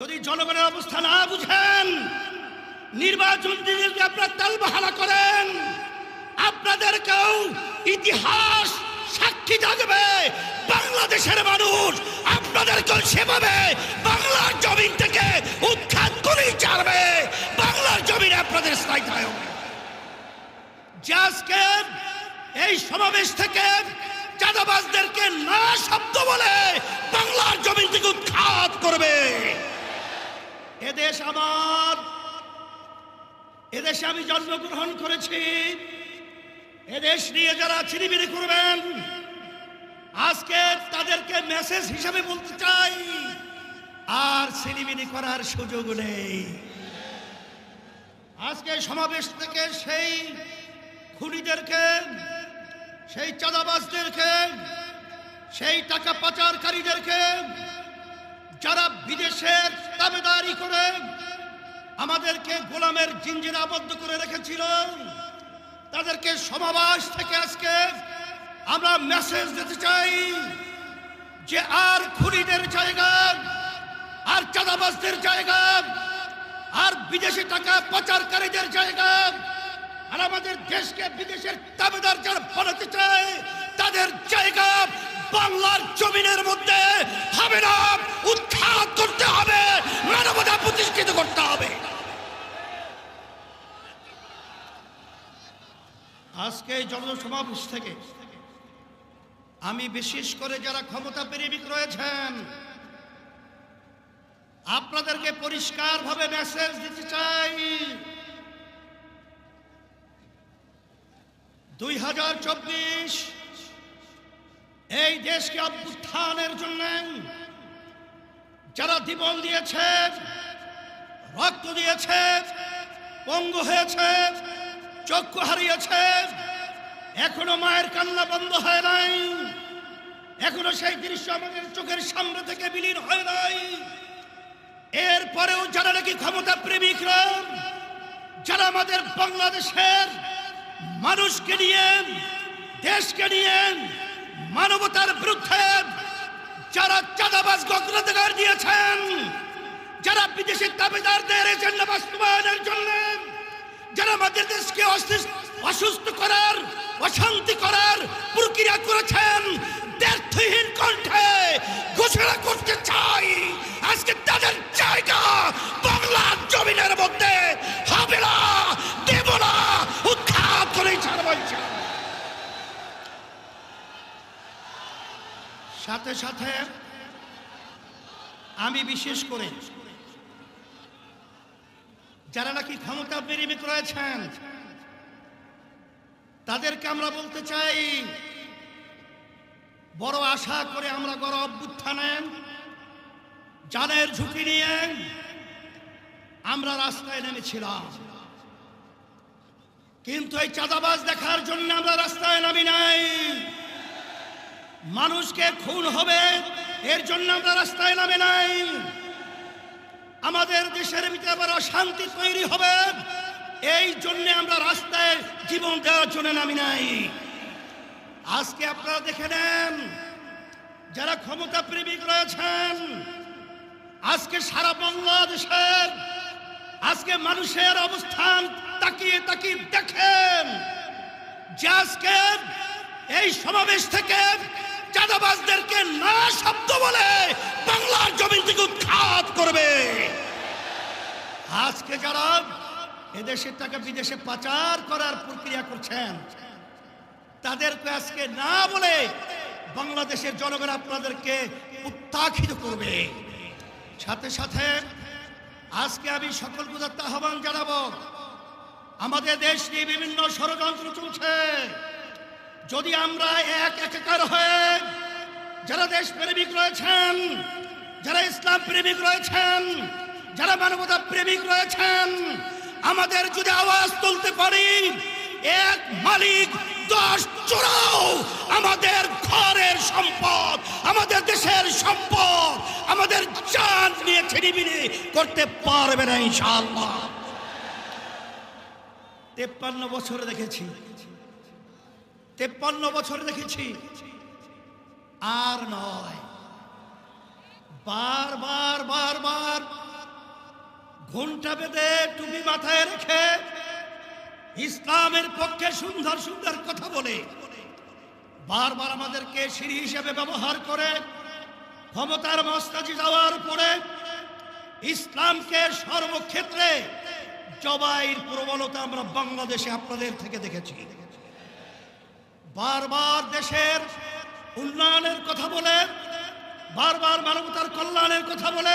যদি জনগণের অবস্থা না বুঝেন, নির্বাচন দিনে আপনারা তালবাহানা করেন, আপনাদেরকেও ইতিহাস সাক্ষী থাকবে। বাংলাদেশের মানুষ আপনাদেরকেও সেভাবে বাংলার জমিন থেকে উৎখাত করেই ছাড়বে। বাংলার জমিনে আপনাদের স্থায়ী হবে। আজকে এই সমাবেশ থেকে চাঁদাবাজদেরকে না শব্দ বলে বাংলার জমিন থেকে উৎখাত করবে। এদেশ আমার, এদেশে আমি জন্মগ্রহণ করেছি। এদেশ নিয়ে যারা ছিনিমিনি করবেন, আজকে তাদেরকে মেসেজ হিসাবে বলতে চাই, আর ছিনিমিনি করার সুযোগ নেই। আজকে সমাবেশ থেকে সেই খুনিদেরকে, সেই চাঁদাবাজদেরকে, সেই টাকা পাচারকারীদেরকে, যারা বিদেশের তাবেদারি করে আমাদেরকে গোলামের জিঞ্জিরে আবদ্ধ করে রেখেছিল, তাদেরকে সমাবেশ থেকে আজকে আমরা মেসেজ দিতে চাই যে আর খুনিদের জায়গা, আর চাঁদাবাজদের জায়গা, আর বিদেশি টাকা পাচারকারীদের জায়গা, আর আমাদের দেশকে বিদেশের তাবেদার যারা বানাতে চায় তাদের জায়গা বাংলার জমিনের মধ্যে হবে না। উৎখাত করতে হবে, মানবতা প্রতিষ্ঠিত করতে হবে। আজকে জনসমাবেশ থেকে আমি বিশেষ করে যারা ক্ষমতা প্রেমিক রয়েছেন আপনাদেরকে পরিষ্কারভাবে মেসেজ দিতে চাই, 2024 এই দেশকে অভ্যুত্থানের জন্য যারা জীবন দিয়েছে, রক্ত দিয়েছে, পঙ্গু হয়েছে, চক্ষু হারিয়েছে, এখনো মায়ের কান্না বন্ধ হয় নাই, এখনো সেই দৃশ্য আমাদের চোখের সামনে থেকে বিলীন হয় নাই। এরপরেও যারা নাকি ক্ষমতা প্রেমিকরা, যারা আমাদের বাংলাদেশের মানুষকে নিয়ে, দেশকে নিয়ে মানবতার বিরুদ্ধে যারা চাঁদাবাজ অগ্রাধিকার দিয়েছেন, যারা বিদেশি দাবিদারদের এজেন্ডা বাস্তবায়নের জন্য যারা আমাদের দেশকে অসুস্থ করার, অশান্তি করার প্রক্রিয়া করেছেন, ব্যর্থহীন কণ্ঠে ঘোষণা করতে চাই আজকে তাদের জায়গা বাংলার জমিনের মধ্যে হবে না, দেব না, উৎখাত করেই ছাড়ব। সাথে সাথে আমি বিশেষ করে যারা নাকি ক্ষমতা প্রেমিক রয়েছেন তাদেরকে আমরা বলতে চাই, বড় আশা করে আমরা গণ অভ্যুত্থানে জানের ঝুঁকি নিয়ে আমরা রাস্তায় নেমেছিলাম, কিন্তু এই চাঁদাবাজ দেখার জন্য আমরা রাস্তায় নামি নাই। মানুষকে খুন হবে এর জন্য আমরা রাস্তায় নামে নাই। আমাদের দেশের ভিতরে আবার অশান্তি তৈরি হবে এই জন্য আমরা রাস্তায় জীবন দেওয়ার জন্য নামি নাই। আজকে আপনারা দেখে নেন, যারা ক্ষমতা প্রেমিক রয়েছেন আজকে সারা বাংলাদেশের আজকে মানুষের অবস্থান তাকিয়ে তাকিয়ে দেখেন যে আজকে এই সমাবেশ থেকে চাঁদাবাজদেরকে না শব্দ বলে বাংলার জমিন থেকে উৎখাত করবে। আজকে যারা এদেশের টাকা বিদেশে পাচার করার প্রক্রিয়া করছেন তাদেরকে আজকে না বলে বাংলাদেশের জনগণ আপনাদেরকে উৎখাত করবে। সাথে সাথে আজকে আমি সকল গুদার্থ আহ্বান জানাবো, আমাদের দেশ নিয়ে বিভিন্ন ষড়যন্ত্র চলছে। যদি আমরা একাকার হয়ে যারা দেশ প্রেমিক রয়েছেন, যারা ইসলাম প্রেমিক রয়েছেন, যারা মানবতা প্রেমিক রয়েছেন, আমাদের যদি আওয়াজ তুলতে পারি, এক মালিক 10 চোরাও আমাদের ঘরের সম্পদ, আমাদের দেশের সম্পদ, আমাদের জান নিয়ে ছিনিমিনি করতে পারবে না ইনশাআল্লাহ। 53 বছর দেখেছি, 53 বছর দেখেছি, আর নয়। বারবার বারবার ঘোমটা বেঁধে টুপি মাথায় রেখে ইসলামের পক্ষে সুন্দর সুন্দর কথা বলে বারবার আমাদেরকে সিঁড়ি হিসেবে ব্যবহার করে ক্ষমতার মস্তাজি যাওয়ার পরে ইসলামকে সর্বক্ষেত্রে জবাইয়ের প্রবণতা আমরা বাংলাদেশে আপনাদের থেকে দেখেছি। বারবার দেশের উন্নয়নের কথা বলে, বারবার মানবতার কল্যাণের কথা বলে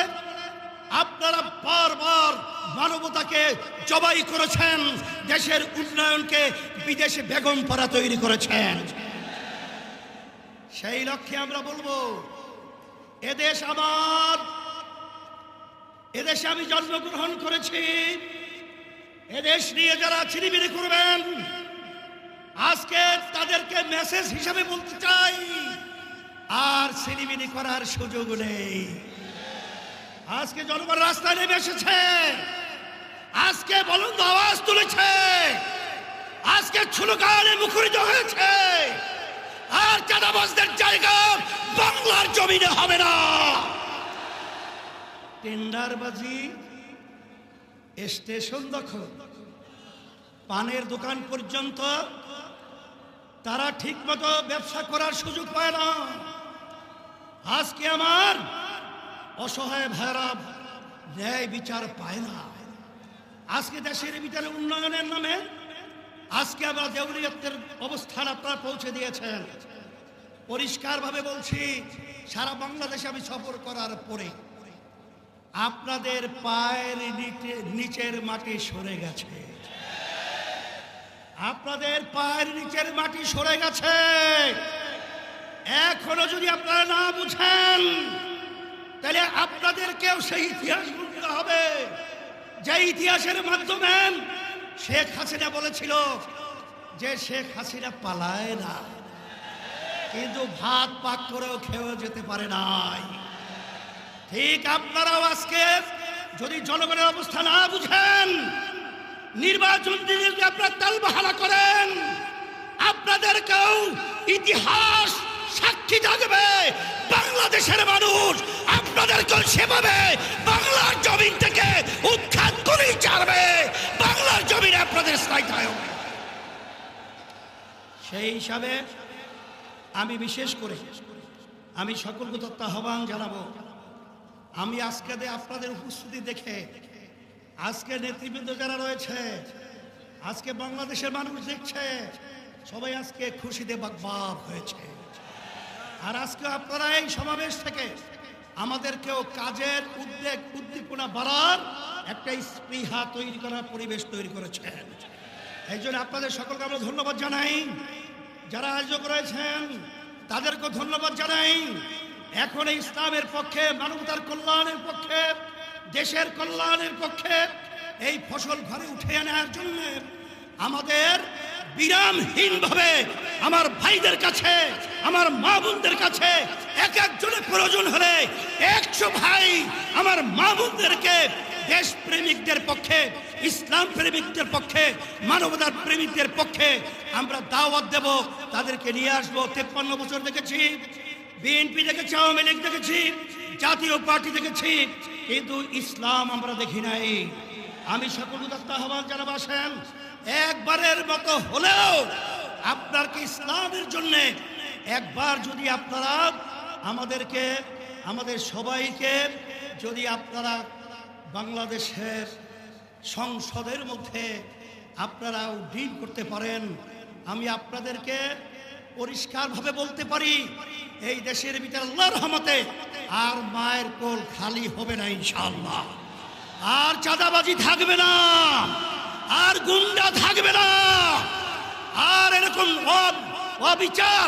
আপনারা বারবার মানবতাকে জবাই করেছেন, দেশের উন্নয়নকে বিদেশে বেগম পাড়া তৈরি করেছেন। সেই লক্ষ্যে আমরা বলবো, এদেশ আমার, এদেশে আমি জন্মগ্রহণ করেছি। এদেশ নিয়ে যারা ছিনিমিনি করবেন, আজকে তাদেরকে মেসেজ হিসাবে বলতে চাই, আর ছিনিমিনি করার সুযোগ নেই। আজকে জনগণ রাস্তায় নেমে এসেছে, আজকে বুলন্দ আওয়াজ তুলেছে, আজকে স্লোগানে মুখরিত হয়েছে। আর চাঁদাবাজদের জায়গা বাংলার জমিনে হবে না। টেন্ডারবাজি, স্টেশন দখল, পানের দোকান পর্যন্ত তারা ঠিকমতো ব্যবসা করার সুযোগ পায় না। আজকে আমার অসহায় ভাইরা ন্যায় বিচার পায় না। আজকে দেশের ভিতরে উন্নয়নের নামে আজকে আমরা দেউলিয়তের অবস্থান আপনারা পৌঁছে দিয়েছেন। পরিষ্কারভাবে বলছি, সারা বাংলাদেশে আমি সফর করার পরে আপনাদের পায়ের নিচের মাটি সরে গেছে, আপনাদের পায়ের নিচের মাটি সরে গেছে। এখনো যদি আপনারা না বুঝেন, তাহলে আপনাদেরকেও সেই ইতিহাস বলতে হবে, যে ইতিহাসের মাধ্যমে শেখ হাসিনা বলেছিল যে শেখ হাসিনা পালায় না, কিন্তু ভাত পাক করেও খেয়ে যেতে পারে নাই। ঠিক আপনারাও আজকে যদি জনগণের অবস্থা না বুঝেন, নির্বাচন দিনে যদি আপনারা তালবাহানা করেন, আপনাদেরকেও ইতিহাস সাক্ষী থাকবে। বাংলাদেশের মানুষ আপনাদেরকেও সেভাবে বাংলার জমিন থেকে উৎখাত করেই ছাড়বে। বাংলার জমিনে আপনাদের স্থায়ী হবে। সেই হিসাবে আমি বিশেষ করে আমি সকলকে আহ্বান জানাবো, আমি আজকে আপনাদের উপস্থিতি দেখে, আজকে নেতৃবৃন্দ যারা রয়েছে, আজকে বাংলাদেশের মানুষ দেখছে, সবাই আজকে খুশিতে বাগবাগ হয়েছে। আর আজকে আপনারা এই সমাবেশ থেকে আমাদেরকেও কাজের উদ্বেগ উদ্দীপনা বাড়ার একটা স্পৃহা তৈরি করার পরিবেশ তৈরি করেছেন। এই জন্য আপনাদের সকলকে আমরা ধন্যবাদ জানাই। যারা আয়োজক রয়েছেন তাদেরকেও ধন্যবাদ জানাই। এখন ইসলামের পক্ষে, মানবতার কল্যাণের পক্ষে, দেশের কল্যাণের পক্ষে এই ফসল ঘরে উঠে আনার জন্য আমাদের বিরামহীনভাবে আমার ভাইদের কাছে, আমার মা বোনদের কাছে এক একজনের প্রয়োজন হলে 100 ভাই আমার মা বোনদেরকে দেশ প্রেমিকদের পক্ষে, ইসলাম প্রেমিকদের পক্ষে, মানবতার প্রেমিকদের পক্ষে আমরা দাওয়াত দেব, তাদেরকে নিয়ে আসবো। 53 বছর দেখেছি, বিএনপি দেখেছি, আওয়ামী লীগ দেখেছি, জাতীয় পার্টি দেখেছি, কিন্তু ইসলাম আমরা দেখি নাই। আমি সকল আহ্বান জানাবো, আসেন একবারের মতো হলেও আপনার কি ইসলামের জন্য একবার যদি আপনারা আমাদেরকে, আমাদের সবাইকে যদি আপনারা বাংলাদেশের সংসদের মধ্যে আপনারা ডিল করতে পারেন, আমি আপনাদেরকে পরিষ্কারভাবে বলতে পারি, এই দেশের ভিতরে আল্লাহর রহমতে আর মায়ের কোল খালি হবে না ইনশাআল্লাহ। আর চাঁদাবাজি থাকবে না, আর গুন্ডা থাকবে না, আর এরকম অবিচার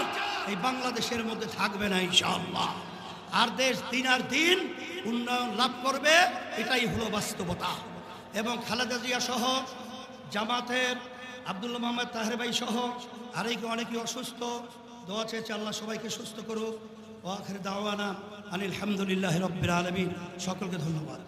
এই বাংলাদেশের মধ্যে থাকবে না ইনশাআল্লাহ। আর দেশ দিন আর দিন উন্নয়ন লাভ করবে, এটাই হলো বাস্তবতা। এবং খালেদা জিয়া সহ জামাতের আব্দুল্লাহ মোহাম্মদ তাহের ভাই সহ আরেকে অনেকে অসুস্থ, দোয়া চেয়েছে আল্লাহ সবাইকে সুস্থ করুক। ওয়া আখির দাওয়ানা আনিল হামদুলিল্লাহি রাব্বিল আলামিন। সকলকে ধন্যবাদ।